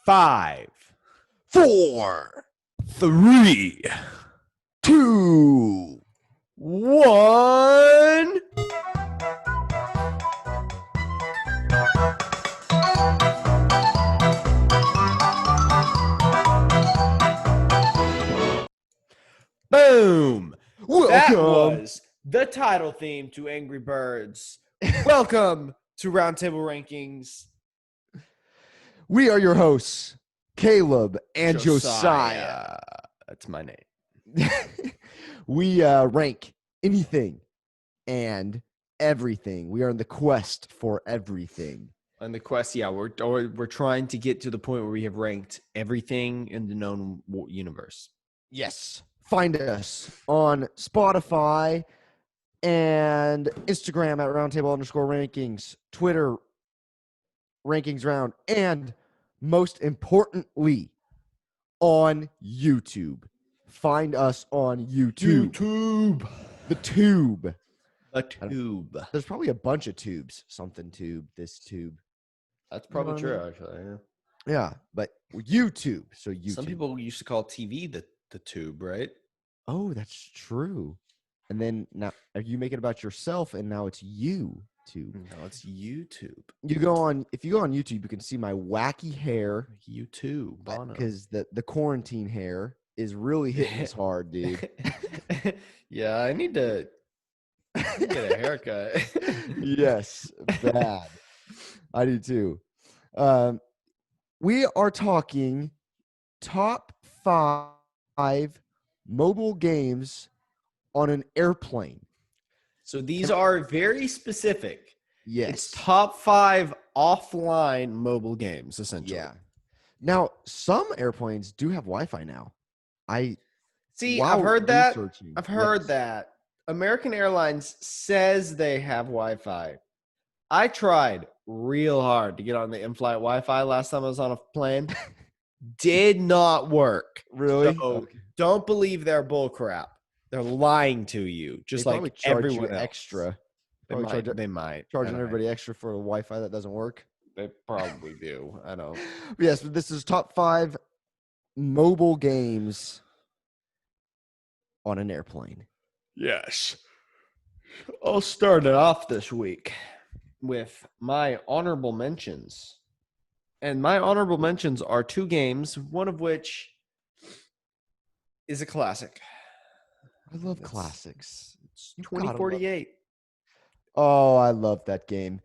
5, 4, 3, 2. 1. Boom. That Welcome. was the title theme to Angry Birds. Welcome to Roundtable Rankings. We are your hosts, Caleb and Josiah. That's my name. We rank anything and everything. We are in the quest for everything. On the quest, yeah, we're trying to get to the point where we have ranked everything in the known universe. Yes. Find us on Spotify and Instagram at roundtable_rankings, Twitter rankings round, and most importantly, on YouTube. Find us on YouTube. The tube. The tube. There's probably a bunch of tubes. Something tube, this tube. That's probably You know true, what I actually. Yeah. Yeah, but YouTube. So YouTube. Some people used to call TV the tube, right? Oh, that's true. And then now you make it about yourself, and now it's YouTube. No, it's YouTube. If you go on YouTube, you can see my wacky hair. YouTube, Because the quarantine hair is really hitting us hard, dude. Yeah, I need to get a haircut. Yes, bad. I do too. We are talking top 5 mobile games on an airplane. So these are very specific. Yes. It's top 5 offline mobile games, essentially. Yeah. Now, some airplanes do have Wi-Fi now. I've heard that. I've heard Yes. that. American Airlines says they have Wi-Fi. I tried real hard to get on the in-flight Wi-Fi last time I was on a plane. Did not work. Really? So Okay. don't believe their bull crap. They're lying to you, just They like probably charge everyone you else. extra. They might. Charging everybody extra for a Wi-Fi that doesn't work. They probably do. I don't. Yes, but this is top 5 mobile games on an airplane. Yes. I'll start it off this week with my honorable mentions. And my honorable mentions are 2 games, one of which is a classic. I love classics. It's 2048. Oh, I love that game.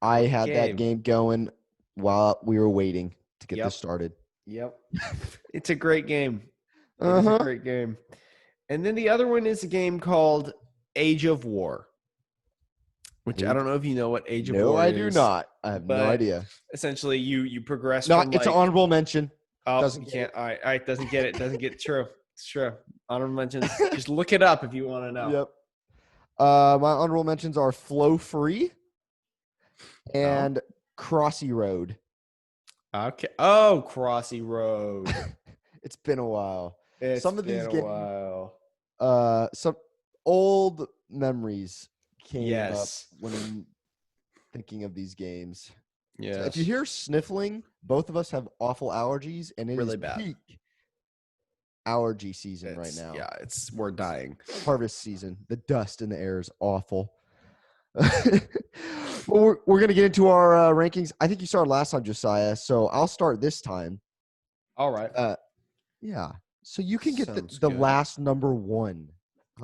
I Love had that game going while we were waiting to get Yep. this started. Yep. It's a great game. It's Uh-huh. a great game. And then the other one is a game called Age of War, which I don't know if you know what Age of War is. No, I do not. I have no but idea. Essentially, you progress No, from it's an honorable mention. Oh, Doesn't you get can't. All right, doesn't get it. Doesn't get true. It's true. Honorable mentions. Just look it up if you want to know. Yep. My honorable mentions are Flow Free and Crossy Road. Okay. Oh, Crossy Road. It's been a while. It's Some of been these a games, while. some old memories came Yes. up when I'm thinking of these games. Yes. So if you hear sniffling, both of us have awful allergies, and it Really is bad. peak allergy season right now. Yeah, we're dying. Harvest season. The dust in the air is awful. Well, we're going to get into our rankings. I think you started last time, Josiah, so I'll start this time. All right. Yeah. So you can get Sounds the good. last number 1.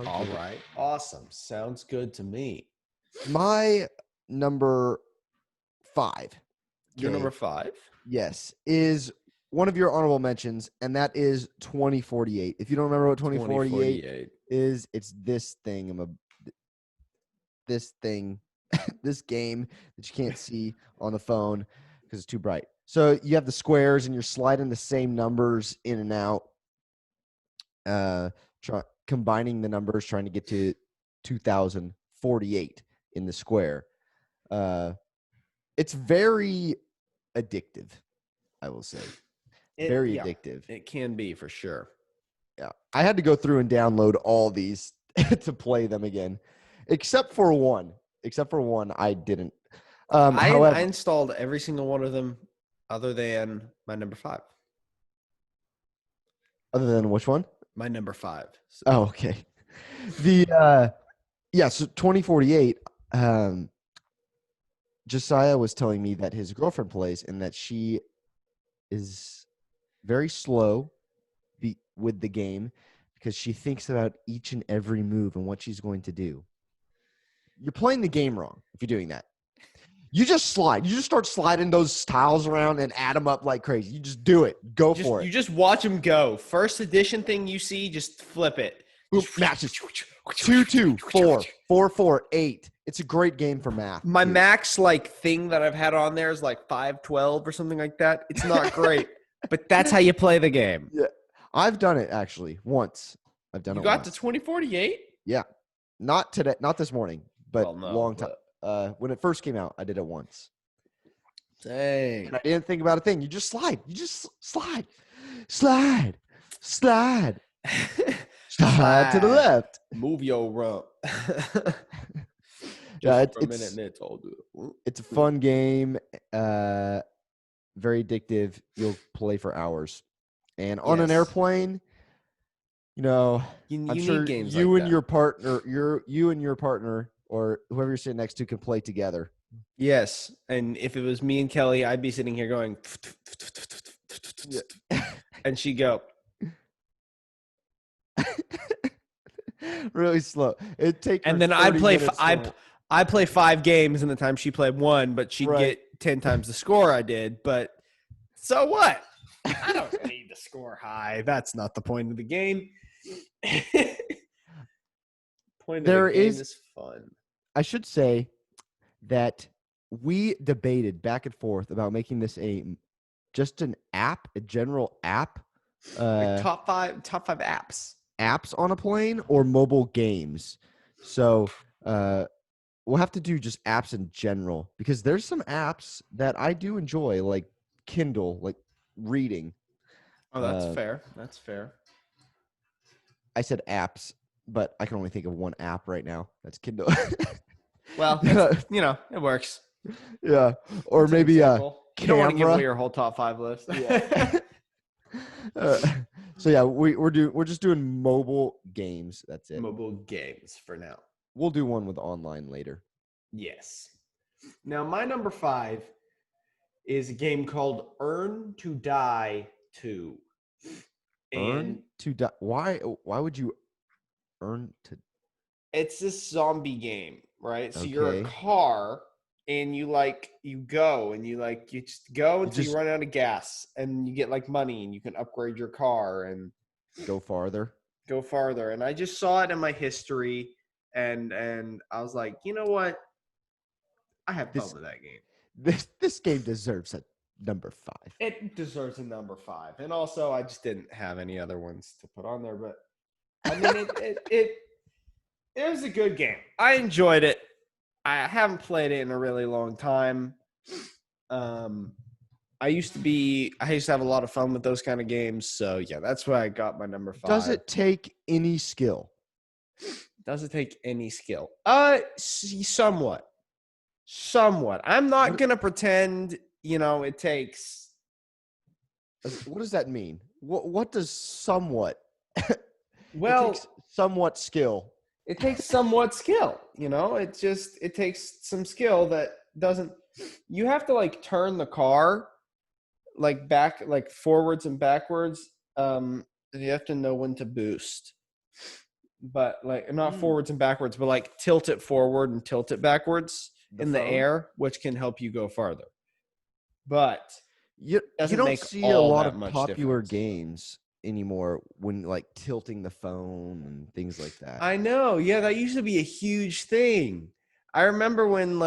All right. Awesome. Sounds good to me. My number 5. Your okay, number 5? Yes, is one of your honorable mentions, and that is 2048. If you don't remember what 2048 is, it's this thing. This game that you can't see on the phone because it's too bright. So you have the squares, and you're sliding the same numbers in and out, combining the numbers, trying to get to 2048 in the square. It's very addictive, I will say. Very addictive. It can be for sure. Yeah. I had to go through and download all these to play them again, except for one. I didn't. I installed every single one of them Other than my number 5. Other than which one? My number 5. So, Oh, okay. So 2048, Josiah was telling me that his girlfriend plays and that she is very slow with the game because she thinks about each and every move and what she's going to do. You're playing the game wrong if you're doing that. You just slide. You just start sliding those tiles around and add them up like crazy. You just do it. Go for it. You just watch them go. First edition thing you see, just flip it. Boom, matches. 2-2, 4, 4-4, 8. It's a great game for math. My max thing that I've had on there is 512 or something like that. It's not great, but that's how you play the game. Yeah, I've done it actually once. I've done it. You got once. to 2048? Yeah, not today, not this morning, but long time. But... when it first came out, I did it once. Dang. And I didn't think about a thing. You just slide. You just slide. Slide. Slide. Slide to the left. Move your rump. Yeah, for a minute and it's all good. It's a fun game. Very addictive. You'll play for hours. And on an airplane, I'm sure games you and your partner, you and your partner or whoever you're sitting next to can play together. Yes. And if it was me and Kelly, I'd be sitting here going and she'd go really slow. It'd take and then I play 5 games in the time she played 1, but she'd get 10 times the score I did. But so what? I don't need to score high. That's not the point of the game. Point of the game is fun. I should say that we debated back and forth about making this just an app, a general app. Top five apps. Apps on a plane or mobile games. So we'll have to do just apps in general because there's some apps that I do enjoy, like Kindle, like reading. Oh, that's fair. That's fair. I said apps, but I can only think of one app right now. That's Kindle. Well, it works. Yeah. Or maybe you don't want to give away your whole top 5 list. Yeah. So yeah, we're just doing mobile games. That's it. Mobile games for now. We'll do one with online later. Yes. Now my number 5 is a game called Earn to Die 2. Earn to Die. Why would you earn to? It's this zombie game, right? So you're a car and you go and you just go until you run out of gas and you get money and you can upgrade your car and go farther. And I just saw it in my history and I was like, you know what? I have fun with that game. This game deserves a number 5. It deserves a number 5. And also I just didn't have any other ones to put on there, but I mean it was a good game. I enjoyed it. I haven't played it in a really long time. I used to have a lot of fun with those kind of games. So yeah, that's why I got my number 5. Does it take any skill? Does it take any skill? Somewhat. I'm not going to pretend, it takes. What does that mean? What does somewhat? Well, it takes somewhat skill. It takes somewhat skill, it takes some skill that doesn't, you have to turn the car back, forwards and backwards. And you have to know when to boost, but not forwards and backwards, but tilt it forward and tilt it backwards the air, which can help you go farther. But you don't see a lot of popular games anymore when tilting the phone and things like that. I know. Yeah, that used to be a huge thing. I remember when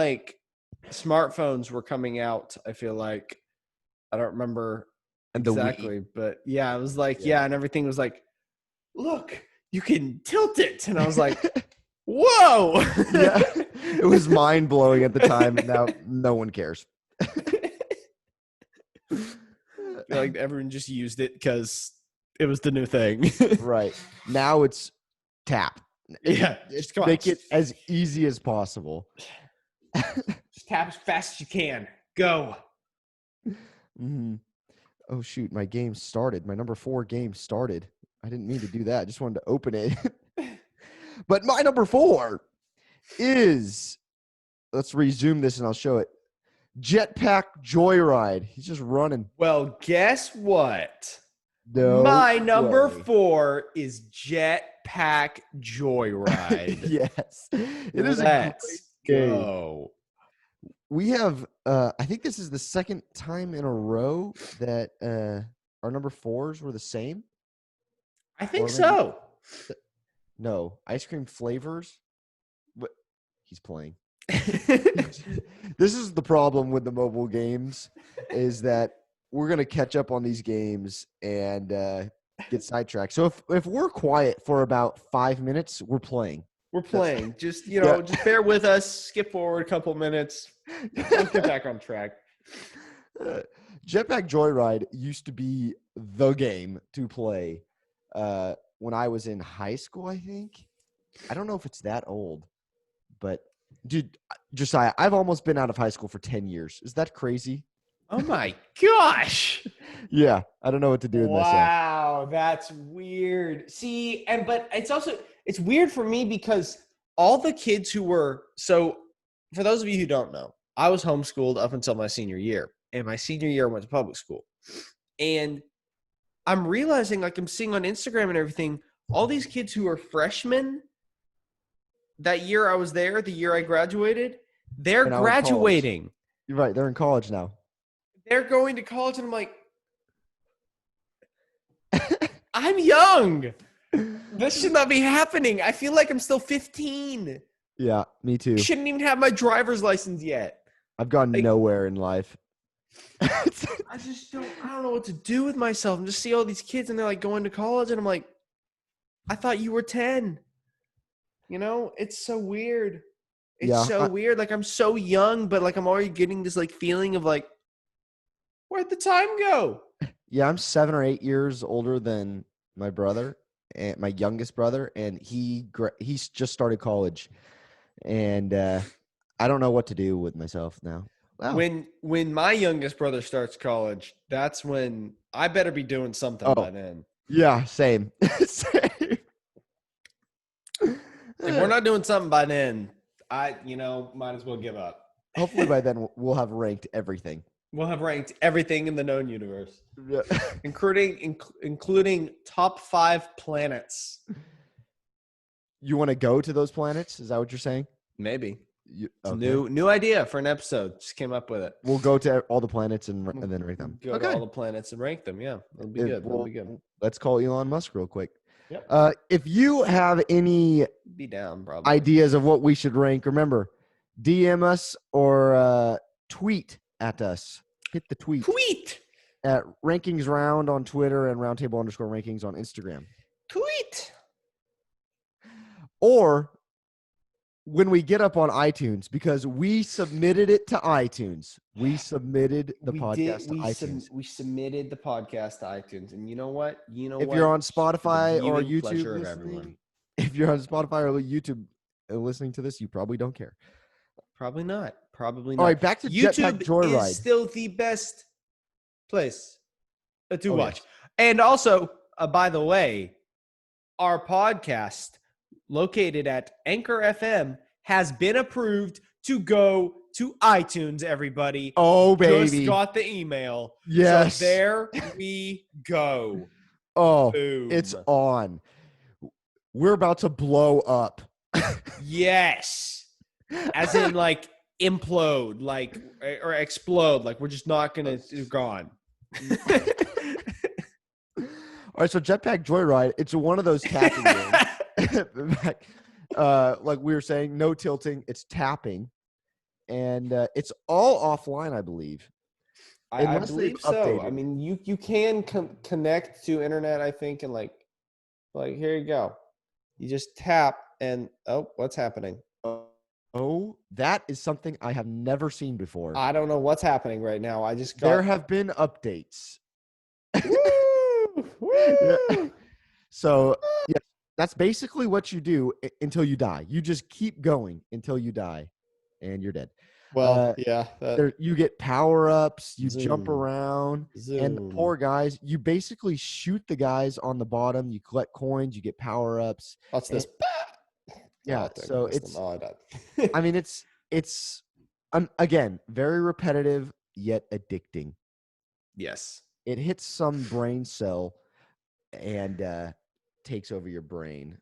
smartphones were coming out, I feel like. I don't remember exactly, but yeah, it was and everything was look, you can tilt it. And I was like, whoa. Yeah, it was mind blowing at the time. And now no one cares. Everyone just used it because it was the new thing. Right. Now it's tap. Yeah. Just make it as easy as possible. Just tap as fast as you can. Go. Mm-hmm. Oh shoot, my game started. My number 4 game started. I didn't mean to do that. I just wanted to open it. But my number 4 is, let's resume this and I'll show it. Jetpack Joyride. He's just running. Well, guess what? No My number way. 4 is Jetpack Joyride. Yes. It is a great Let's game. go. We have I think this is the second time in a row that our number 4s were the same. I think Or maybe so. no, ice cream flavors. What he's playing. We're This is the problem with the mobile games, is that we're gonna catch up on these games and get sidetracked. So if we're quiet for about 5 minutes, we're playing. playing. Just, Yeah. just bear with us. Skip forward a couple minutes. Let's get back on track. Jetpack Joyride used to be the game to play when I was in high school, I think. I don't know if it's that old, but dude, Josiah, I've almost been out of high school for 10 years. Is that crazy? Oh my gosh. Yeah, I don't know what to do with myself. Wow, that's weird. See, but it's weird for me because all the kids who were for those of you who don't know, I was homeschooled up until my senior year. And my senior year I went to public school. And I'm realizing, like, I'm seeing on Instagram and everything, all these kids who are freshmen that year I was there, the year I graduated, they're And now in college. graduating. You're right, they're in college now. They're going to college, and I'm like, I'm young. This should not be happening. I feel like I'm still 15. Yeah, me too. Shouldn't even have my driver's license yet. I've gone nowhere in life. I don't know what to do with myself. And just see all these kids and they're like going to college, and I'm like, I thought you were 10. It's so weird. It's weird. Like, I'm so young, but like I'm already getting this like feeling of like, where'd the time go? Yeah, I'm 7 or 8 years older than my brother, and my youngest brother, and he's just started college, and I don't know what to do with myself now. Wow. When my youngest brother starts college, that's when I better be doing something by then. Yeah, same. Same. If we're not doing something by then, I might as well give up. Hopefully by then we'll have ranked everything. We'll have ranked everything in the known universe, Yeah. including top 5 planets. You want to go to those planets? Is that what you're saying? Maybe. Okay. New idea for an episode. Just came up with it. We'll go to all the planets and then rank them. Go to all the planets and rank them. Yeah, that'll be good. That'll be good. Let's call Elon Musk real quick. Yep. If you have any be down, probably, ideas of what we should rank, remember, DM us or tweet at us. Hit the tweet. Tweet at Rankings Round on Twitter and Roundtable_Rankings on Instagram. Tweet. Or when we get up on iTunes, because we submitted it to iTunes. We submitted the podcast to iTunes. We submitted the podcast to iTunes. And you know what? If you're on Spotify or YouTube listening, if you're on Spotify or YouTube listening to this, you probably don't care. Probably not. Probably not. All right, back to YouTube Jetpack Joyride. is still the best place to watch. Yes. And also, by the way, our podcast located at Anchor FM has been approved to go to iTunes, everybody. Oh, baby. Just got the email. Yes. So there we go. Oh, boom. It's on. We're about to blow up. Yes. As in, like, implode, like, or explode. Like, we're just not going to, gone. All right, so Jetpack Joyride, it's one of those tapping games. Like we were saying, no tilting, it's tapping. And it's all offline, I believe. I believe so. Updated. I mean, you can connect to internet, I think, and like here you go. You just tap and, oh, what's happening? Oh, that is something I have never seen before. I don't know what's happening right now. I just got... There have been updates. Woo! Woo! Yeah. So, yeah, that's basically what you do until you die. You just keep going until you die, and you're dead. Well, yeah. There, you get power ups, you jump Zoom. around, and the Zoom. poor guys, you basically shoot the guys on the bottom. You collect coins, you get power ups. What's this? Yeah, Oh, dang, I so missed them. it's, Oh, I died. I mean, it's again very repetitive yet addicting. Yes. It hits some brain cell and takes over your brain.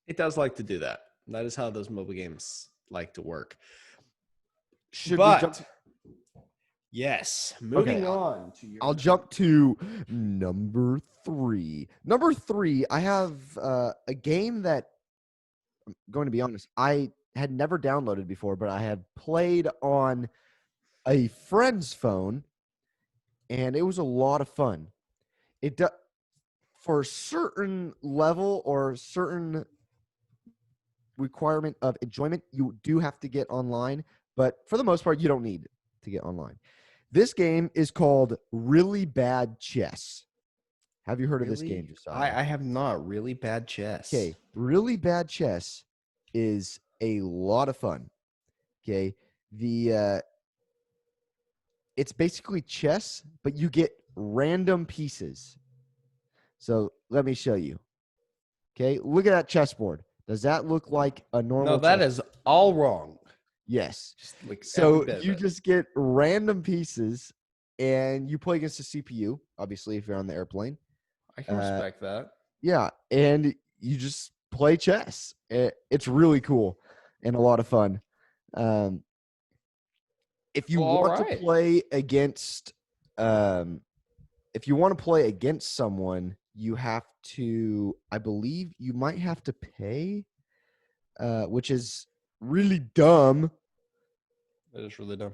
It does like to do that. That is how those mobile games like to work. Should we jump? But yes, Okay, moving on to your I'll jump to number 3. Number 3, I have a game that, I'm going to be honest, I had never downloaded before, but I had played on a friend's phone, and it was a lot of fun. It for a certain level or certain requirement of enjoyment, you do have to get online, but for the most part, you don't need to get online. This game is called Really Bad Chess. Have you heard of this game, really, Josiah? I have not. Really bad chess. Okay, Really Bad Chess is a lot of fun. Okay, the it's basically chess, but you get random pieces. So let me show you. Okay, look at that chessboard. Does that look like a normal No, that chess? is all wrong. Yes. Just like every So bit of you it. just get random pieces and you play against the CPU, obviously, if you're on the airplane. I can respect that. Yeah. And you just play chess. It's really cool and a lot of fun. If you Well, all want to right. play against, if you want to play against someone, you have to, I believe you might have to pay, which is really dumb. That is really dumb.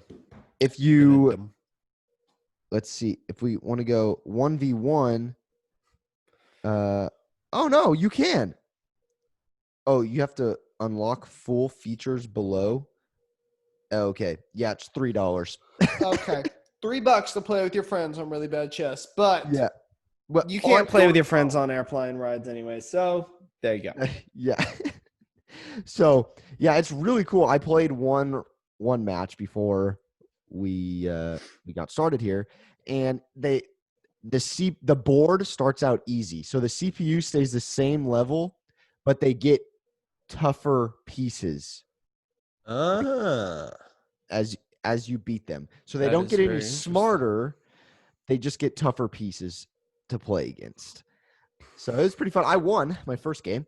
If Really you, dumb. let's see, if we want to go 1v1, oh no, you can. Oh, you have to unlock full features below. Okay. Yeah, it's $3. Okay. $3 to play with your friends on really bad chess, but Yeah. Well, you on can't play with your your friends phone. on airplane rides anyway. So there you go. Yeah. So yeah, it's really cool. I played one match before we got started here, and the board starts out easy. So the CPU stays the same level, but they get tougher pieces Ah, as you beat them. So they that don't is get any very interesting. smarter. They just get tougher pieces to play against. So it was pretty fun. I won my first game.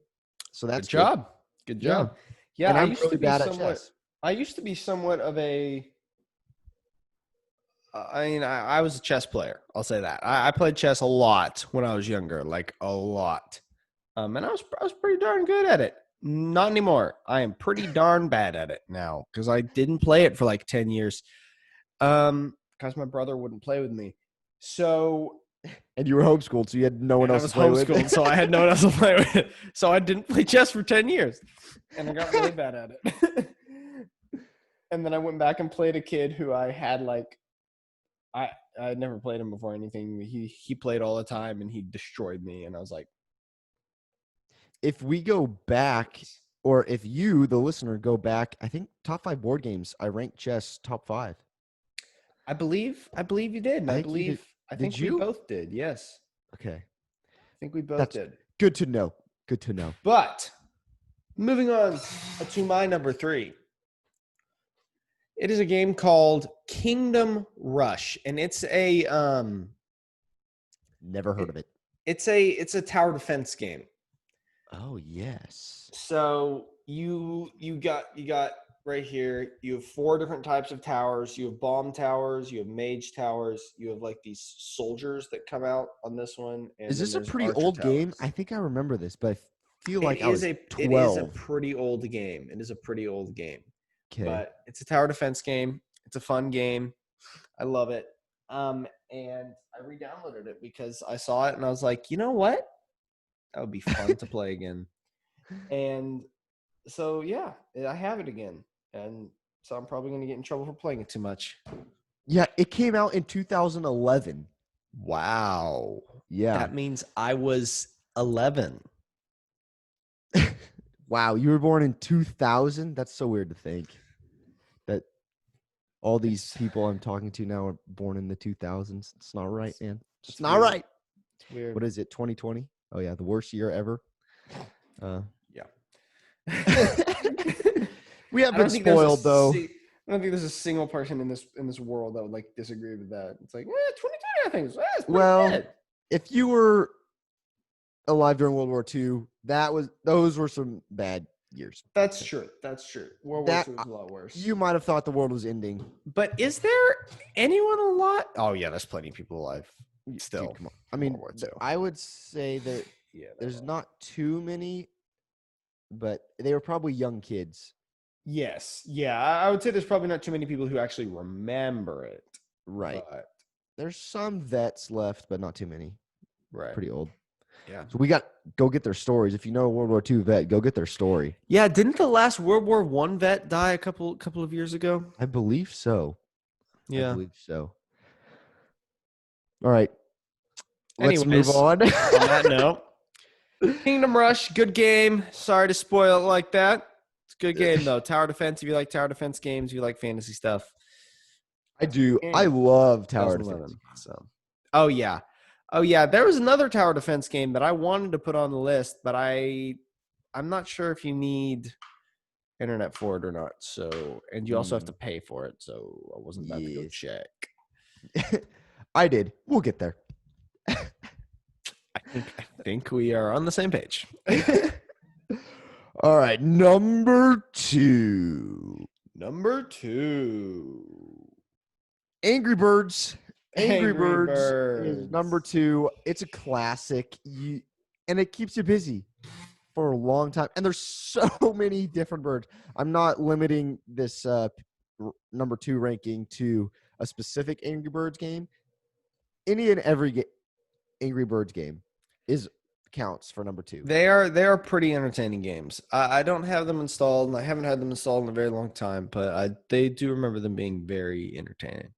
So Good that's good. job. Good Yeah. job. Yeah, And I'm really bad at chess. I used to be somewhat of a I mean, I was a chess player. I'll say that. I played chess a lot when I was younger, like a lot. And I was pretty darn good at it. Not anymore. I am pretty darn bad at it now because I didn't play it for like 10 years. Because my brother wouldn't play with me. So And you were homeschooled, so you had no one and I else to was play with. homeschooled, so I had no one else to play with. So I didn't play chess for 10 years. And I got really bad at it. And then I went back and played a kid who I had like I had never played him before anything. He played all the time and he destroyed me. And I was like, If we go back, or if you, the listener, go back, I think top 5 board games, I ranked chess top 5. I believe you did. And I I think you did. believe I Did think we you? both did. Yes. Okay. I think we both That's did. good to know. Good to know. But moving on to my number 3. It is a game called Kingdom Rush, and it's Never heard of it. it's a tower defense game. Oh, yes. So you got right here. You have 4 different types of towers. You have bomb towers. You have mage towers. You have like these soldiers that come out on this one, and Is then this a there's pretty archer old game? towers. I think I remember this, but I feel It like I is was a 12. pretty old game. It is a pretty old game, Okay. but it's a tower defense game. It's a fun game. I love it. And I re-downloaded it because I saw it and I was like, you know what? That would be fun to play again. And so yeah, I have it again, and so I'm probably gonna get in trouble for playing it too much. Yeah, it came out in 2011. Wow, Yeah. that means I was 11. Wow, you were born in 2000? That's so weird to think. That all these It's people I'm talking to now are born in the 2000s. It's not right, man. It's it's not weird. right. It's weird. What is it? 2020? Oh yeah, the worst year ever. Yeah. We have I been don't think there's spoiled though. I don't think there's a single person in this world that would like disagree with that. It's like, 2020, I think it's pretty Well, good. if you were alive during World War II, those were some bad years. That's true. That's true. World War That II was a lot worse. you might have thought the world was ending. But is there anyone alive? Oh yeah, there's plenty of people alive still. Dude, come on. I World mean, War II. I would say that Yeah, there's not too many, but they were probably young kids. Yes. Yeah, I would say there's probably not too many people who actually remember it. Right. But There's some vets left, but not too many. right. Pretty old. Yeah. So we got go get their stories. If you know a World War II vet, go get their story. Yeah, didn't the last World War I vet die a couple of years ago? I believe so. Yeah. I believe so. All right. Let's Anyways, move on. on that note, Kingdom Rush, good game. Sorry to spoil it like that. It's a good game though. Tower defense. If you like tower defense games, you like fantasy stuff. I do. I love tower 2011. defense. So, oh yeah. There was another tower defense game that I wanted to put on the list, but I'm not sure if you need internet for it or not. So, and you also have to pay for it. So, I wasn't about to go check. I did. We'll get there. I think we are on the same page. All right, number 2. Number 2. Angry Birds. Angry Birds Birds is number 2. It's a classic. And it keeps you busy for a long time. And there's so many different birds. I'm not limiting this number 2 ranking to a specific Angry Birds game. Any and every Angry Birds game counts for number 2. They are pretty entertaining games. I don't have them installed, and I haven't had them installed in a very long time, but they do remember them being very entertaining.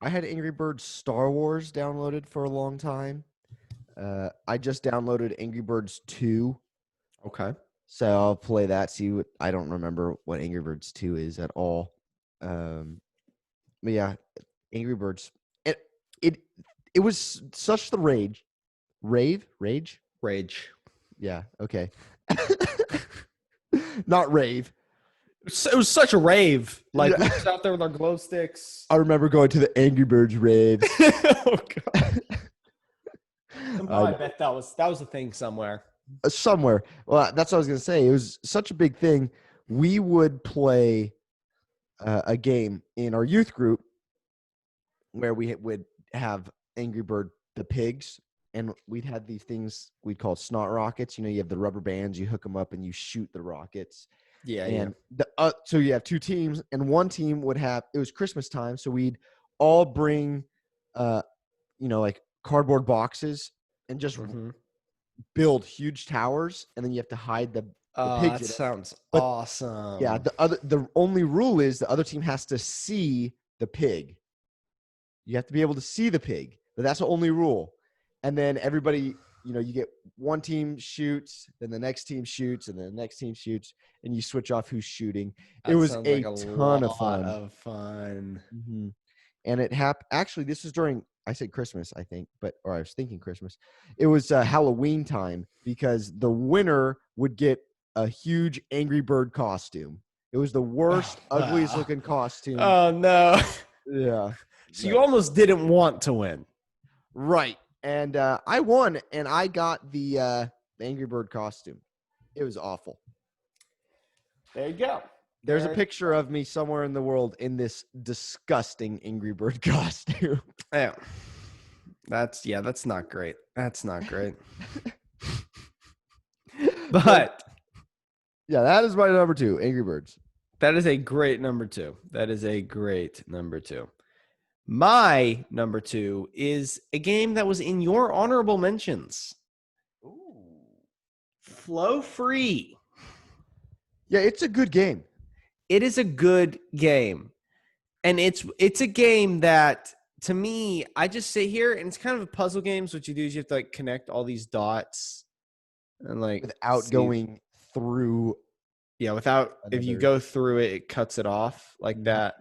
I had Angry Birds Star Wars downloaded for a long time. I just downloaded Angry Birds 2. Okay. So I'll play that. I don't remember what Angry Birds 2 is at all. But yeah, Angry Birds. It was such the rage. Rage? Yeah, okay. Not rave. It was such a rave. Like, we were out there with our glow sticks. I remember going to the Angry Birds raves. Oh god. I bet that was a thing somewhere. Somewhere. Well, that's what I was going to say. It was such a big thing. We would play a game in our youth group where we would have Angry Bird the pigs, and we'd have these things we'd call snot rockets. You have the rubber bands, you hook them up and you shoot the rockets. Yeah, and so you have 2 teams, and one team would have, it was Christmas time, so we'd all bring like cardboard boxes and just build huge towers, and then you have to hide the pigs. That sounds awesome. Yeah, the only rule is the other team has to see the pig. You have to be able to see the pig, but that's the only rule. And then everybody, you get one team shoots, then the next team shoots, and then the next team shoots, and you switch off who's shooting. It was a ton of fun. Mm-hmm. And it happened. Actually, this was during, I said Christmas, I think, or I was thinking Christmas. It was Halloween time, because the winner would get a huge Angry Bird costume. It was the worst, ugliest looking costume. Oh no. Yeah. So you almost didn't want to win. Right. And I won, and I got the Angry Bird costume. It was awful. There you go. There's a picture of me somewhere in the world in this disgusting Angry Bird costume. Yeah. That's not great. That's not great. But yeah, that is my number 2, Angry Birds. That is a great number 2. My number 2 is a game that was in your honorable mentions. Ooh. Flow Free. Yeah, it's a good game. It is a good game. And it's a game that, to me, I just sit here, and it's kind of a puzzle game. So what you do is you have to connect all these dots and without going through. Yeah, if you go through it, it cuts it off like that.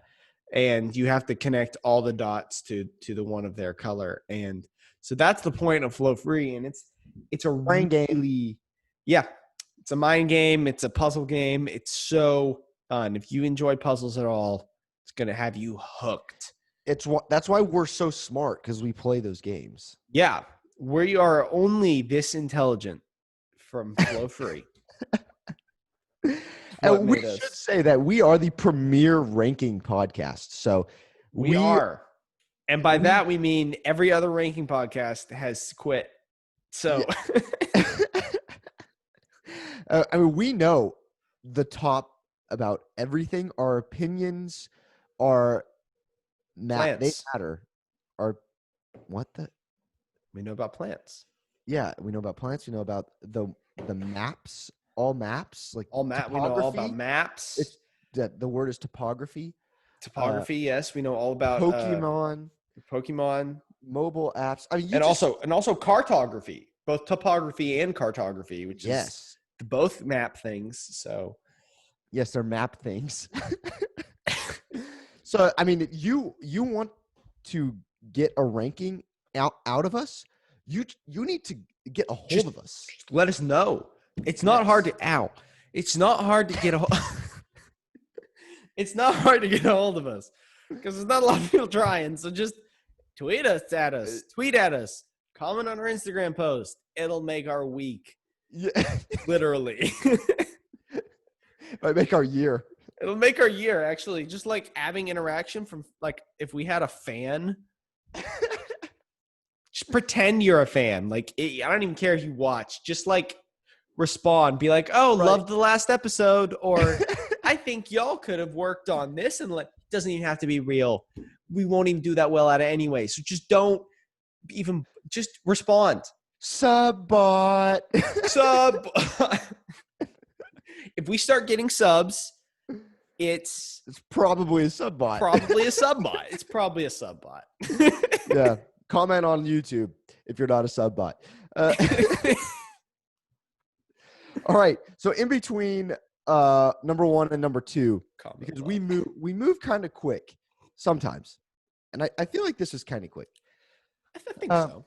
and you have to connect all the dots to the one of their color. And so that's the point of Flow Free. And it's a Mind game. really, yeah, it's a mind game. It's a puzzle game. It's so fun. If you enjoy puzzles at all, it's going to have you hooked. That's why we're so smart, because we play those games. Yeah. We are only this intelligent from Flow Free. And we should say that we are the premier ranking podcast. So we are. And by that, we mean every other ranking podcast has quit. So, I mean, we know the top about everything. Our opinions are they matter. We know about plants. Yeah, we know about plants. We know about the maps. All maps, like all map. We know all about maps. The word is topography. Topography, yes. We know all about Pokemon, mobile apps. I mean, also cartography, both topography and cartography, which is both map things. So, yes, they're map things. So, I mean, you want to get a ranking out of us? You need to get a hold of us. Let us know. It's not hard to It's not hard to get a It's not hard to get a hold of us because there's not a lot of people trying. So just tweet at us, comment on our Instagram post. It'll make our week. Yeah. Literally. It might make our year. It'll make our year, actually. Just like having interaction from, like, if we had a fan. Just pretend you're a fan. Like, I don't even care if you watch. Just like respond, be like, oh, loved the last episode, or I think y'all could have worked on this, and it doesn't even have to be real. We won't even do that well at it anyway. So just just respond. Sub. If we start getting subs, it's probably a sub bot. It's probably a sub bot. Yeah. Comment on YouTube if you're not a sub bot. All right. So in between number 1 and number 2, because we move kind of quick sometimes, and I feel like this is kind of quick. I think so.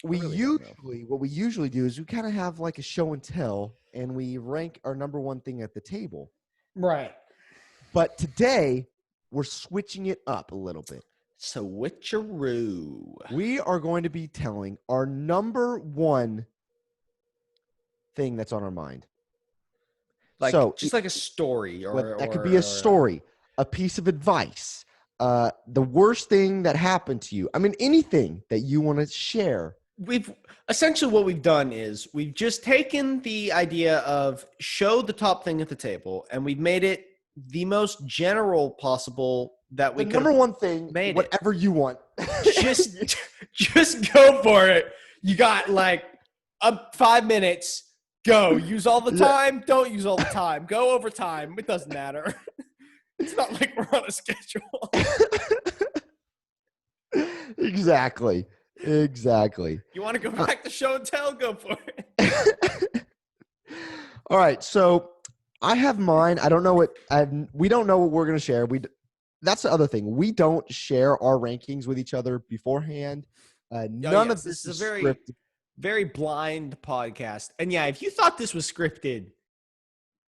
What we usually do is we kind of have like a show and tell, and we rank our number 1 thing at the table. Right. But today we're switching it up a little bit. Switcheroo. We are going to be telling our number 1 thing that's on our mind. Like, just like a story, that could be a story, a piece of advice, the worst thing that happened to you. I mean, anything that you want to share. Essentially what we've done is we've just taken the idea of show the top thing at the table, and we've made it the most general possible that we could. Number 1 thing, whatever you want. just go for it. You got like 5 minutes. Go. Use all the time. Don't use all the time. Go over time. It doesn't matter. It's not like we're on a schedule. Exactly. You want to go back to show and tell? Go for it. All right. So I have mine. I don't know we don't know what we're going to share. That's the other thing. We don't share our rankings with each other beforehand. None of this is very scripted. Very blind podcast. And yeah, if you thought this was scripted,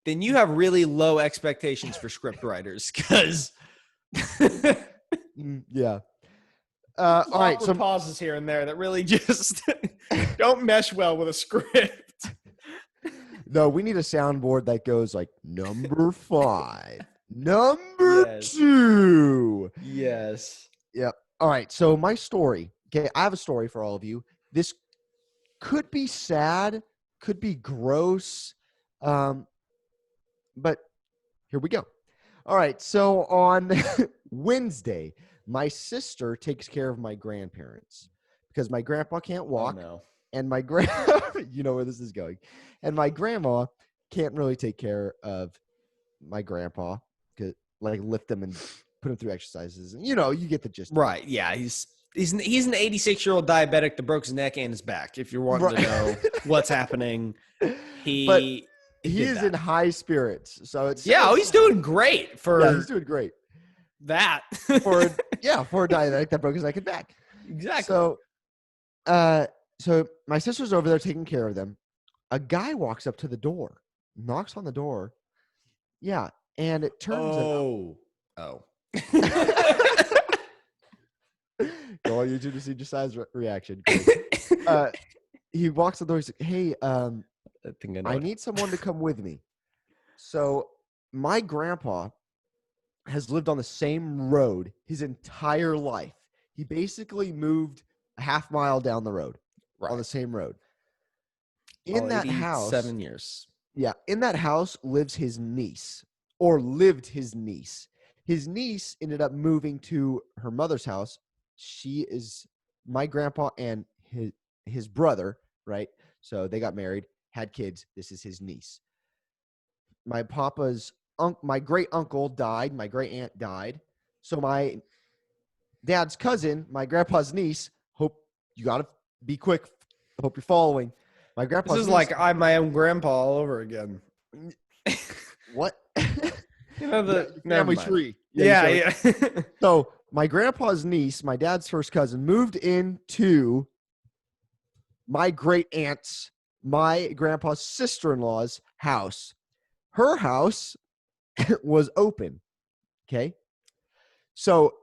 then you have really low expectations for script writers, because yeah. All right. So pauses here and there that really just don't mesh well with a script. No, we need a soundboard that goes like number 5, number 2. Yes. Yep. All right. So my story. Okay, I have a story for all of you. This could be sad, could be gross, but here we go. All right, so on Wednesday, my sister takes care of my grandparents because my grandpa can't walk, and my you know where this is going, and my grandma can't really take care of my grandpa, like lift him and put him through exercises, and you get the gist. Right? Yeah, He's an 86-year-old diabetic that broke his neck and his back. If you're wanting to know what's happening, he is in high spirits. So it's he's doing great he's doing great. that. for a diabetic that broke his neck and back. Exactly. So my sister's over there taking care of them. A guy walks up to the door, knocks on the door. Yeah, and it turns out. Oh. Go on YouTube to see Josiah's reaction. He walks on the door. He's like, "Hey, I need someone to come with me." So my grandpa has lived on the same road his entire life. He basically moved a half mile down the road on the same road. In that house, 7 years. Yeah, in that house lives his niece, or lived his niece. His niece ended up moving to her mother's house. She is my grandpa and his brother, right? So they got married, had kids. This is his niece. My my great uncle died. My great aunt died. So my dad's cousin, my grandpa's niece. Hope you gotta be quick. Hope you're following. My grandpa's This is niece, like I'm my own grandpa all over again. what? You know the family tree. Yeah. So my grandpa's niece, my dad's first cousin, moved into my great aunt's, my grandpa's sister-in-law's house. Her house was open. Okay. So,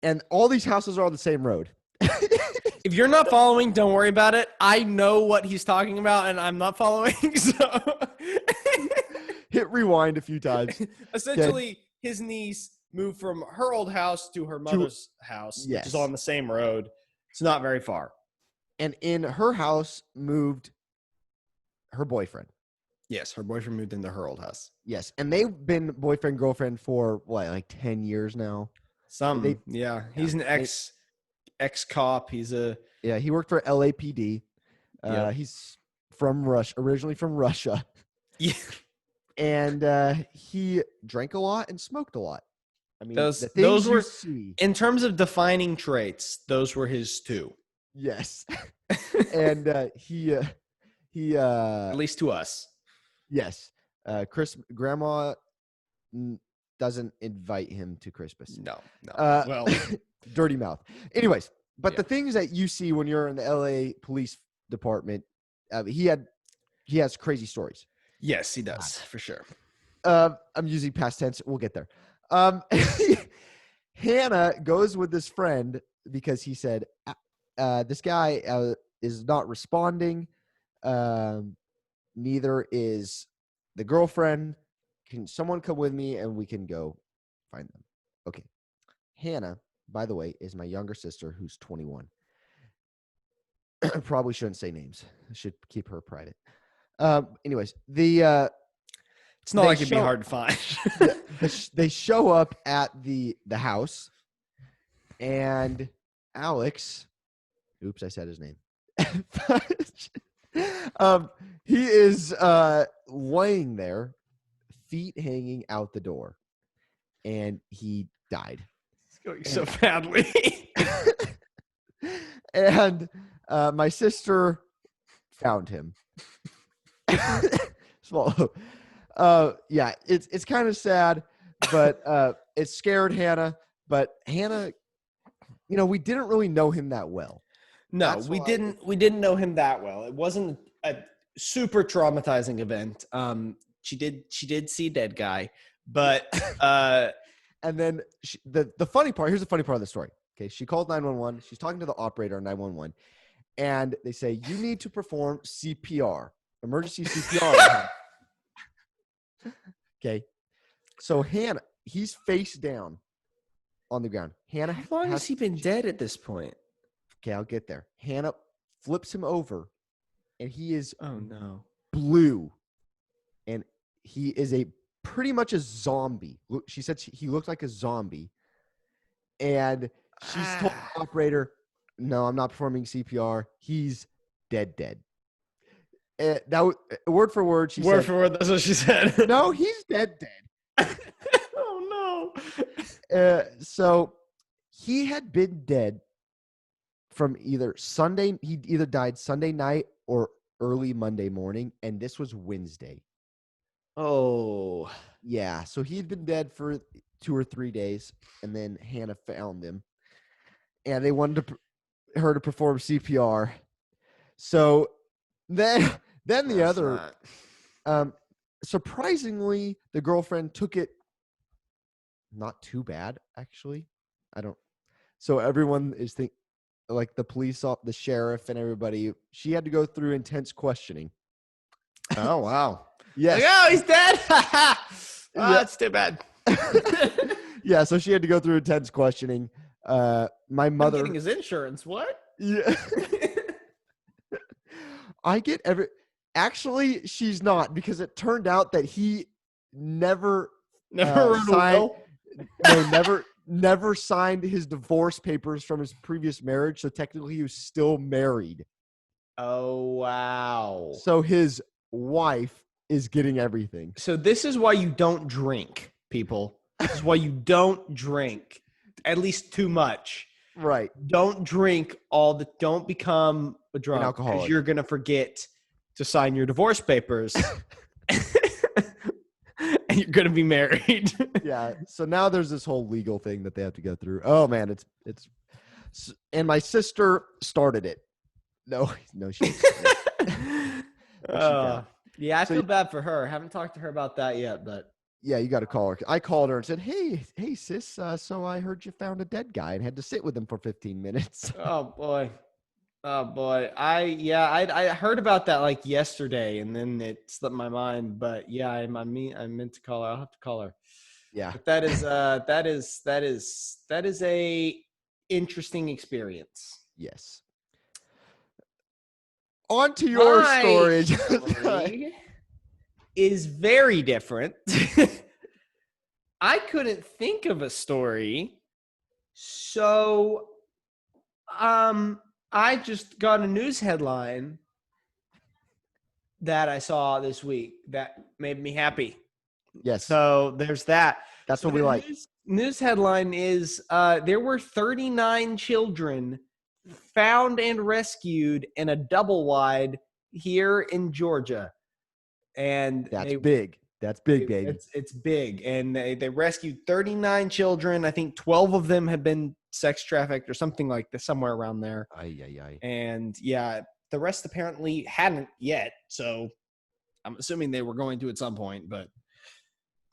and all these houses are on the same road. If you're not following, don't worry about it. I know what he's talking about, and I'm not following. So hit rewind a few times. Essentially, his niece moved from her old house to her mother's house, which is on the same road. It's not very far. And in her house moved her boyfriend. Yes, her boyfriend moved into her old house. Yes, and they've been boyfriend, girlfriend for what, like 10 years now? He's an ex-cop. He worked for LAPD. He's from Russia, originally from Russia. Yeah. And he drank a lot and smoked a lot. I mean, those were, in terms of defining traits, those were his two. Yes. And he at least to us. Yes. Grandma doesn't invite him to Christmas. No. Well, dirty mouth. Anyways, but the things that you see when you're in the LA police department, he has crazy stories. Yes, he does, for sure. I'm using past tense. We'll get there. Hannah goes with this friend because he said, this guy is not responding. Neither is the girlfriend. Can someone come with me and we can go find them? Okay. Hannah, by the way, is my younger sister who's 21. Probably shouldn't say names. I should keep her private. Anyways, it's not like it'd be hard to find. They show up at the house, and Alex, oops, I said his name. He is laying there, feet hanging out the door, and he died. It's going so badly. And my sister found him. Swallow. Yeah, it's kind of sad, but it scared Hannah. But Hannah, we didn't really know him that well. No, we didn't know him that well. It wasn't a super traumatizing event. She did see a dead guy, but and then the funny part. Here's the funny part of the story. Okay, she called 911. She's talking to the operator on 911, and they say you need to perform CPR, emergency CPR. Okay, so Hannah, he's face down on the ground. Hannah, how long has he been dead at this point? Okay, I'll get there. Hannah flips him over, and he is blue, and he is pretty much a zombie. She said he looked like a zombie, and she's told the operator, "No, I'm not performing CPR. He's dead." That word for word, she said. For word, that's what she said. No, he's dead. Oh no! So he had been dead from either Sunday. He either died Sunday night or early Monday morning, and this was Wednesday. Oh, yeah. So he'd been dead for 2 or 3 days, and then Hannah found them, and they wanted her to perform CPR. So then the That's other, not. surprisingly, the girlfriend took it not too bad, actually. I don't. So everyone is like the police, the sheriff, and everybody. She had to go through intense questioning. Oh, wow. Yes. Like, oh, he's dead. Oh, Yeah. that's too bad. Yeah. So she had to go through intense questioning. My I'm mother. getting his insurance. What? Yeah. I get Actually, she's not, because it turned out that he never Never wrote a signed. will. No, never signed his divorce papers from his previous marriage. So technically, he was still married. Oh, wow. So his wife is getting everything. So this is why you don't drink, people. This is why you don't drink, at least too much. Right. Don't drink don't become a drunk, alcoholic. because you're going to forget to sign your divorce papers. And you're going to be married. Yeah. So now there's this whole legal thing that they have to go through. Oh man, it's and my sister started it. No, she didn't. Yeah, I feel bad for her. Haven't talked to her about that yet, but yeah, you got to call her. I called her and said, hey sis, so I heard you found a dead guy and had to sit with him for 15 minutes. Oh boy. I heard about that like yesterday, and then it slipped my mind. But yeah, I meant to call her. I'll have to call her. Yeah. But that is a interesting experience. Yes. On to your story. Is very different. I couldn't think of a story. So I just got a news headline that I saw this week that made me happy. Yes. So there's that. That's what we like. News headline is there were 39 children found and rescued in a double wide here in Georgia. And that's big. That's big, baby. It's big. And they rescued 39 children. I think 12 of them had been sex trafficked or something like this, somewhere around there. Aye. And yeah, the rest apparently hadn't yet. So I'm assuming they were going to at some point. But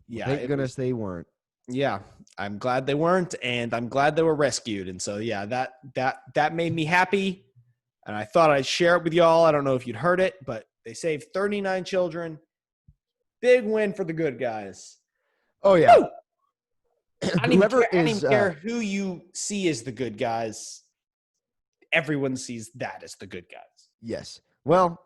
yeah. Thank goodness they weren't. Yeah, I'm glad they weren't, and I'm glad they were rescued. And so, yeah, that made me happy, and I thought I'd share it with y'all. I don't know if you'd heard it, but they saved 39 children. Big win for the good guys. Oh yeah. I don't even care who you see as the good guys. Everyone sees that as the good guys. Yes. Well,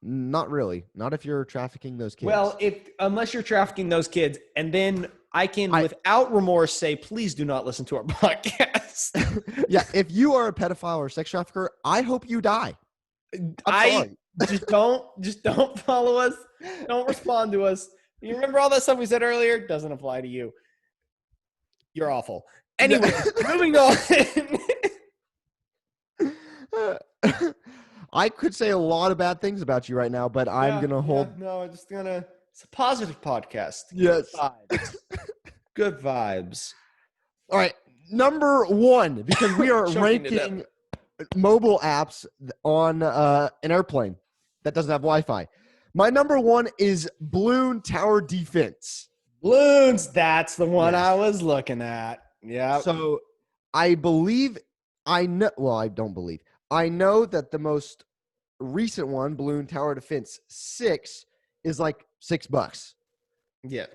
not really. Not if you're trafficking those kids. Well, unless you're trafficking those kids, and then I can, without remorse, say, please do not listen to our podcast. Yeah, if you are a pedophile or a sex trafficker, I hope you die. Just don't follow us. Don't respond to us. You remember all that stuff we said earlier? Doesn't apply to you. You're awful. Anyway, moving on. I could say a lot of bad things about you right now, but I'm going to hold. No, I'm just going to. It's a positive podcast. Yes. Good vibes. Good vibes. All right. Number one, because we are ranking mobile apps on an airplane that doesn't have Wi-Fi. My number one is Balloon Tower Defense. Balloons, that's the one I was looking at. Yeah. So I don't believe. I know that the most recent one, Balloon Tower Defense 6, is like $6. Yeah.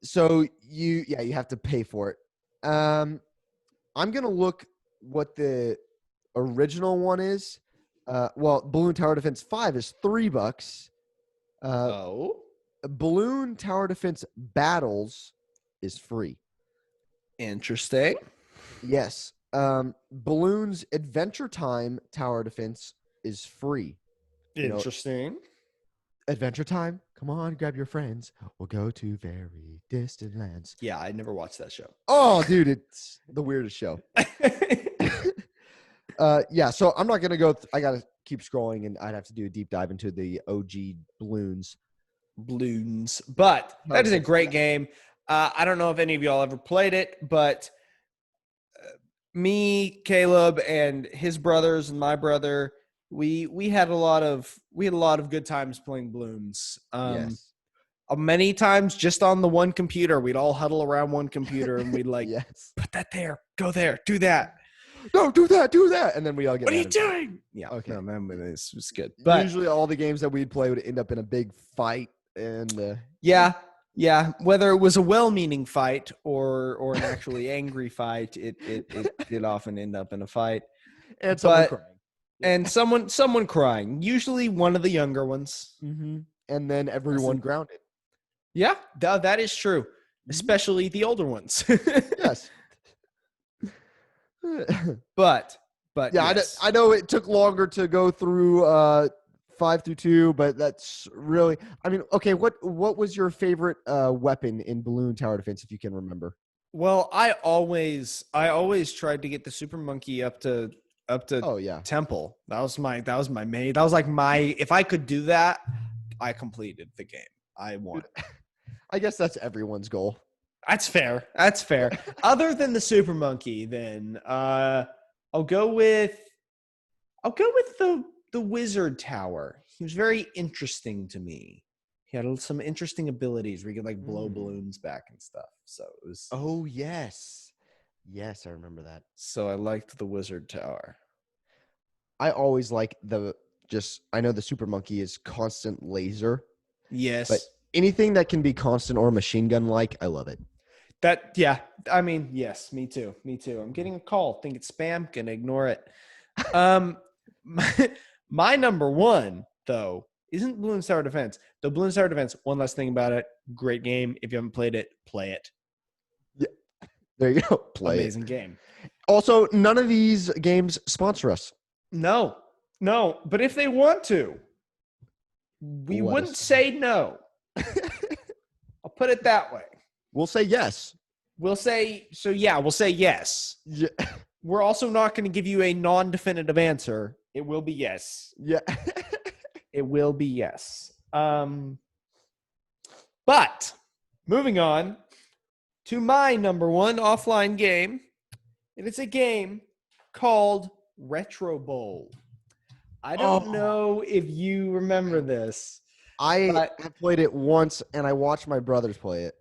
So you have to pay for it. I'm gonna look what the original one is. Balloon Tower Defense 5 is $3. Balloon Tower Defense Battles is free. Interesting. Yes. Balloons Adventure Time Tower Defense is free. Interesting. Adventure Time, come on, grab your friends. We'll go to very distant lands. Yeah, I never watched that show. Oh, dude, it's the weirdest show. Yeah, so I'm not going to go. I got to keep scrolling, and I'd have to do a deep dive into the OG Balloons. But that is a great game. I don't know if any of y'all ever played it, but me, Caleb, and his brothers and my brother, we had a lot of good times playing Bloons. Yes. Many times just on the one computer, we'd all huddle around one computer and we'd like Yes. put that there, go there, do that. No, do that. And then we all get What are mad you at each other. doing? Yeah. Okay. No, man, it was good. But usually all the games that we'd play would end up in a big fight. And yeah. Whether it was a well-meaning fight or an actually angry fight, it did often end up in a fight. and someone But crying. and someone crying, usually one of the younger ones. Mm-hmm. And then everyone grounded. Yeah, that is true, especially the older ones. Yes. but yeah, yes. I know it took longer to go through 5 through 2, but that's really. I mean, okay. What was your favorite weapon in Balloon Tower Defense, if you can remember? Well, I always tried to get the super monkey up to Oh yeah, temple. That was my main. That was like my. If I could do that, I completed the game. I won. I guess that's everyone's goal. That's fair. Other than the super monkey, then I'll go with the wizard tower. He was very interesting to me. He had some interesting abilities where he could like blow balloons back and stuff. So it was. Oh yes, I remember that. So I liked the wizard tower. I always like I know the super monkey is constant laser. Yes. But anything that can be constant or machine gun like, I love it. I mean, yes, me too. I'm getting a call. Think it's spam. Gonna ignore it. My number one though isn't Balloon Tower Defense. The Balloon Tower Defense. One last thing about it. Great game. If you haven't played it, play it. Yeah, there you go. Play Amazing game. Also, none of these games sponsor us. No. But if they want to, we wouldn't say no. I'll put it that way. We'll say yes. We'll say yes. Yeah. We're also not going to give you a non-definitive answer. It will be yes. Yeah. It will be yes. But moving on to my number one offline game. It is a game called Retro Bowl. I don't know if you remember this. I played it once, and I watched my brothers play it.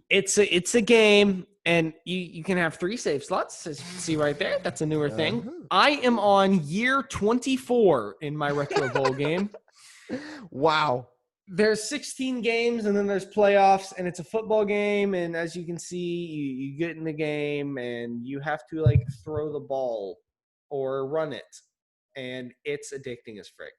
It's a game, and you can have 3 save slots. As you can see right there, that's a newer thing. I am on year 24 in my Retro Bowl game. Wow. There's 16 games, and then there's playoffs, and it's a football game. And as you can see, you get in the game, and you have to like throw the ball or run it, and it's addicting as frick.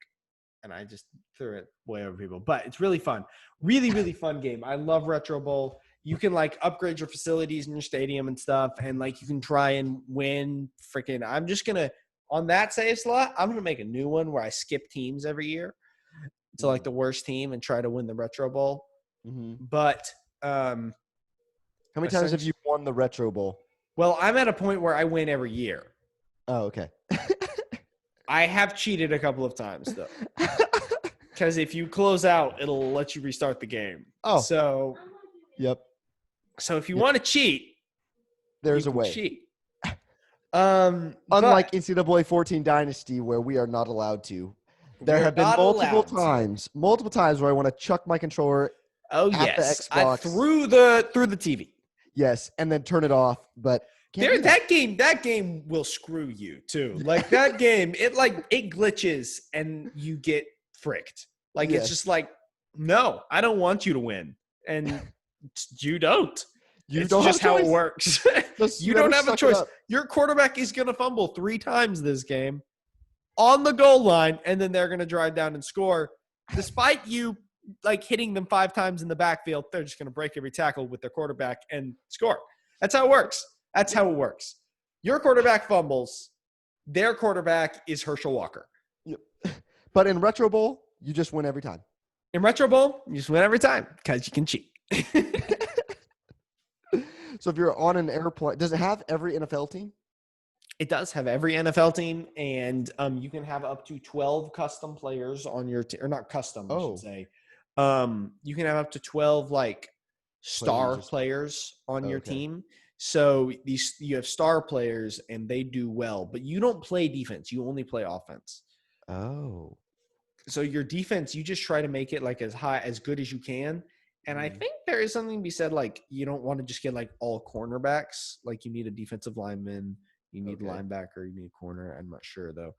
And I just threw it way over people, but it's really fun. Really, really fun game. I love Retro Bowl. You can like upgrade your facilities in your stadium and stuff, and like you can try and win. I'm just gonna on that save slot. I'm gonna make a new one where I skip teams every year to like the worst team and try to win the Retro Bowl. But how many times have you won the Retro Bowl? Well, I'm at a point where I win every year. Oh, okay. I have cheated a couple of times though, because if you close out, it'll let you restart the game. Oh, so yep. So if you want to cheat, there's a way. Cheat. Unlike NCAA 14 Dynasty, where we are not allowed to. There have been multiple times where I want to chuck my controller. Oh at yes, the Xbox through the TV. Yes, and then turn it off. But that game will screw you too. Like that game, it glitches and you get fricked. Like It's just like, no, I don't want you to win, and you don't. It's don't just have how it works. You don't have a choice. Your quarterback is going to fumble 3 times this game on the goal line, and then they're going to drive down and score. Despite you like hitting them 5 times in the backfield, they're just going to break every tackle with their quarterback and score. That's how it works. Your quarterback fumbles. Their quarterback is Herschel Walker. Yep. But in Retro Bowl, you just win every time. In Retro Bowl, you just win every time because you can cheat. So if you're on an airplane, does it have every NFL team? It does have every NFL team, and you can have up to 12 custom players on your team, or not custom, I should say. You can have up to 12 like star players on your okay. team. So you have star players and they do well, but you don't play defense. You only play offense. Oh. So your defense, you just try to make it like as good as you can. And I think there is something to be said, like you don't want to just get like all cornerbacks. Like you need a defensive lineman, you need a linebacker, you need a corner. I'm not sure though.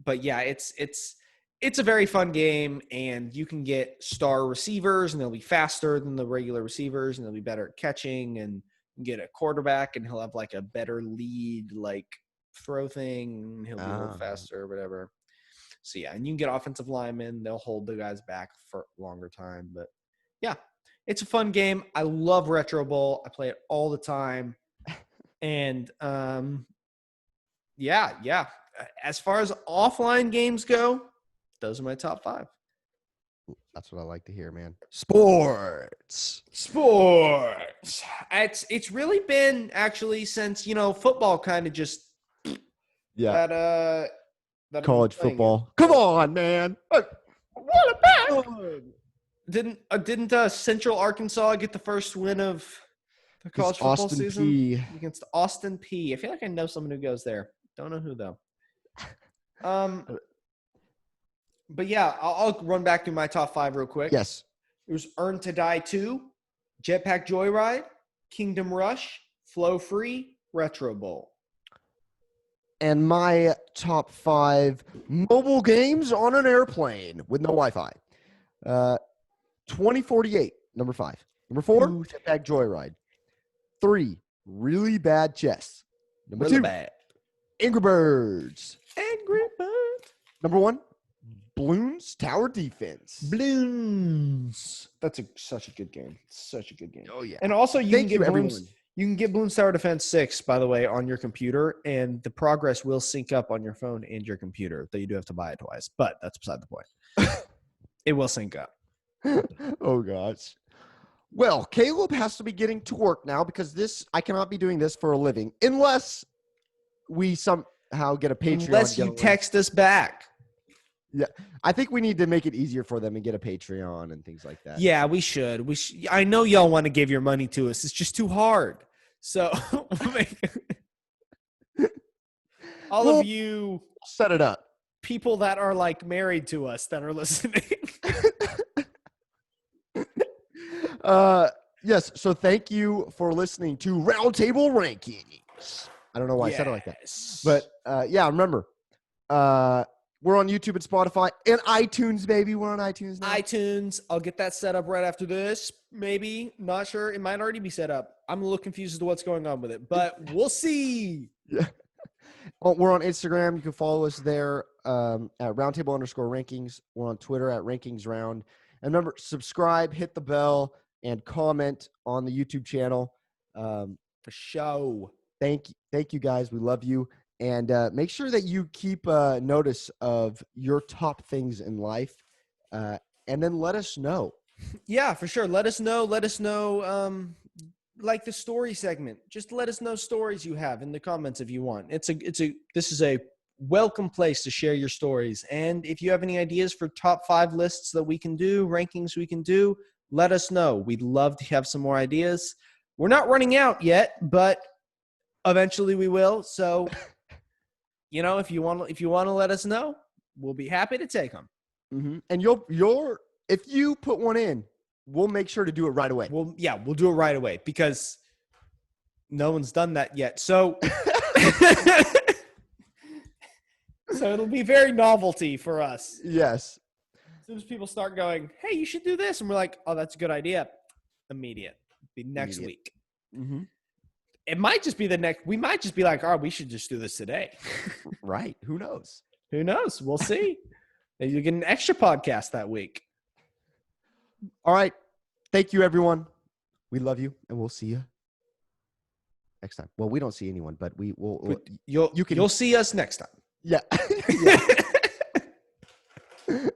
But yeah, it's a very fun game, and you can get star receivers, and they'll be faster than the regular receivers, and they'll be better at catching, and get a quarterback, and he'll have like a better lead, like throw thing. He'll be a little faster or whatever. So yeah, and you can get offensive linemen. They'll hold the guys back for a longer time. But yeah, it's a fun game. I love Retro Bowl. I play it all the time. And yeah. As far as offline games go, those are my top 5. That's what I like to hear, man. Sports. It's really been actually since football kind of just that college football. Come on, man. What about didn't Central Arkansas get the first win of the college football Austin season P. against Austin P? I feel like I know someone who goes there. Don't know who though. But yeah, I'll run back through my top 5 real quick. Yes. It was Earn to Die 2, Jetpack Joyride, Kingdom Rush, Flow Free, Retro Bowl. And my top 5 mobile games on an airplane with no Wi-Fi. 2048, number 5. Number 4, Jetpack Joyride. 3, Really Bad Chess. Number 2, Angry Birds. Number 1, Bloons Tower Defense. Bloons. That's such a good game. Such a good game. Oh yeah. And also you can get Bloons Tower Defense 6, by the way, on your computer, and the progress will sync up on your phone and your computer, though you do have to buy it twice. But that's beside the point. It will sync up. Oh gosh. Well, Caleb has to be getting to work now because I cannot be doing this for a living unless we somehow get a Patreon. Unless you text us back. Yeah, I think we need to make it easier for them and get a Patreon and things like that. Yeah, we should. I know y'all want to give your money to us. It's just too hard. So all of you set it up. People that are like married to us that are listening. Yes. So thank you for listening to Roundtable Rankings. I don't know why I said it like that, but yeah, remember, we're on YouTube and Spotify and iTunes, baby. We're on iTunes now. iTunes. I'll get that set up right after this. Maybe. Not sure. It might already be set up. I'm a little confused as to what's going on with it, but we'll see. Yeah. We're on Instagram. You can follow us there at roundtable_rankings. We're on Twitter at rankingsround. And remember, subscribe, hit the bell, and comment on the YouTube channel. For show. Thank you, guys. We love you. And make sure that you keep notice of your top things in life, and then let us know. Yeah, for sure. Let us know. Like the story segment. Just let us know stories you have in the comments if you want. This is a welcome place to share your stories. And if you have any ideas for top 5 lists that we can do, rankings we can do, let us know. We'd love to have some more ideas. We're not running out yet, but eventually we will. So, if you want to let us know, we'll be happy to take them. Mm-hmm. And if you put one in, we'll make sure to do it right away. We'll do it right away because no one's done that yet. So, so it'll be very novelty for us. Yes. As soon as people start going, hey, you should do this. And we're like, oh, that's a good idea. Immediate. Be next week. Mm-hmm. It might just be we might just be like, oh, we should just do this today. Right. Who knows? Who knows? We'll see. Maybe you get an extra podcast that week. All right. Thank you, everyone. We love you, and we'll see you next time. Well, we don't see anyone, but you'll see us next time. Yeah. Yeah.